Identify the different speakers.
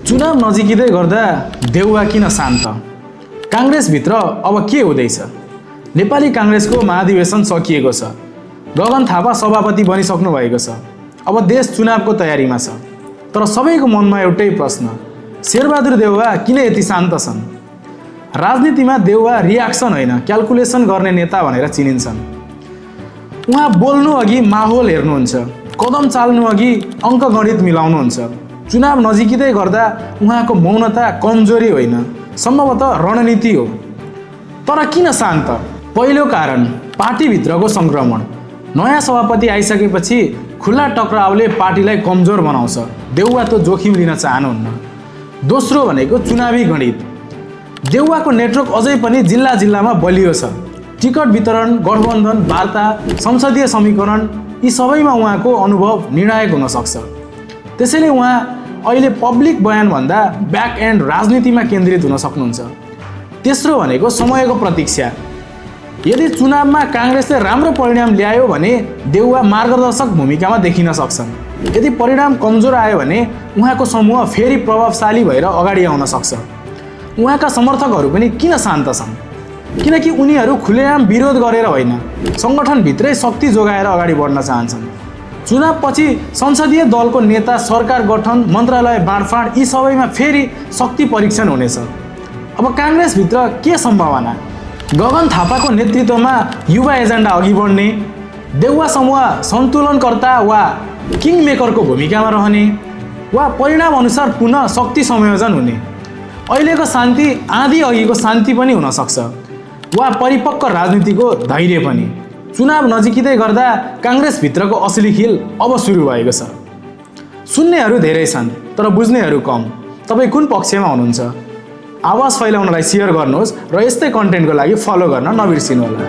Speaker 1: चुनाव नजिकिँदै गर्दा देउवा किन शान्त? काङ्ग्रेसभित्र अब के हुँदैछ? नेपाली काङ्ग्रेसको महाधिवेशन सकिएको छ। गगन थापा सभापति बनिसक्नु भएको छ। अब देश चुनावको तयारीमा छ। तर सबैको मनमा एउटै प्रश्न, शेरबहादुर देउवा किन यति शान्त छन्? राजनीतिमा देउवा रियाक्सन होइन, क्याल्कुलेसन गर्ने नेता भनेर चिनिन्छन्। उहाँ बोल्नु अघि माहौल हेर्नुहुन्छ, कदम चाल्नु अघि अङ्कगणित मिलाउनुहुन्छ। चुनाव नजिकिँदै गर्दा उहाँको मौनता कमजोरी होइन, सम्भवतः रणनीति हो। तर किन शान्त? पहिलो कारण पार्टीभित्रको सङ्क्रमण। नयाँ सभापति आइसकेपछि खुल्ला टक्रावले पार्टीलाई कमजोर बनाउँछ। देउवा त जोखिम लिन चाहनुहुन्न। दोस्रो भनेको चुनावी गणित। देउवाको नेटवर्क अझै पनि जिल्ला जिल्लामा बलियो छ। टिकट वितरण, गठबन्धन, वार्ता, संसदीय समीकरण यी सबैमा उहाँको अनुभव निर्णायक हुन सक्छ। त्यसैले उहाँ अहिले पब्लिक बयानभन्दा ब्याक एन्ड राजनीतिमा केन्द्रित हुन सक्नुहुन्छ। तेस्रो भनेको समयको प्रतीक्षा। यदि चुनावमा काङ्ग्रेसले राम्रो परिणाम ल्यायो भने देउवा मार्गदर्शक भूमिकामा देखिन सक्छन्। यदि परिणाम कमजोर आयो भने उहाँको समूह फेरि प्रभावशाली भएर अगाडि आउन सक्छ। उहाँका समर्थकहरू पनि किन शान्त छन्? किनकि उनीहरू खुलेआम विरोध गरेर होइन, सङ्गठनभित्रै शक्ति जोगाएर अगाडि बढ्न चाहन्छन्। चुनावपछि संसदीय दलको नेता, सरकार गठन, मन्त्रालय बाँडफाँड यी सबैमा फेरि शक्ति परीक्षण हुनेछ। अब काङ्ग्रेसभित्र के सम्भावना? गगन थापाको नेतृत्वमा युवा एजेन्डा अघि बढ्ने, देउवा समूह सन्तुलनकर्ता वा किङ मेकरको भूमिकामा रहने, वा परिणाम अनुसार पुनः शक्ति संयोजन हुने। अहिलेको शान्ति आँधी अघिको शान्ति पनि हुन सक्छ, वा परिपक्व राजनीतिको धैर्य पनि। चुनाव नजिकिँदै गर्दा काङ्ग्रेसभित्रको असली खेल अब सुरु भएको छ। सुन्नेहरू धेरै छन्, तर बुझ्नेहरू कम। तपाईँ कुन पक्षमा हुनुहुन्छ? आवाज फैलाउनलाई सेयर गर्नुहोस् र यस्तै कन्टेन्टको लागि फलो गर्न नबिर्सिनुहोला।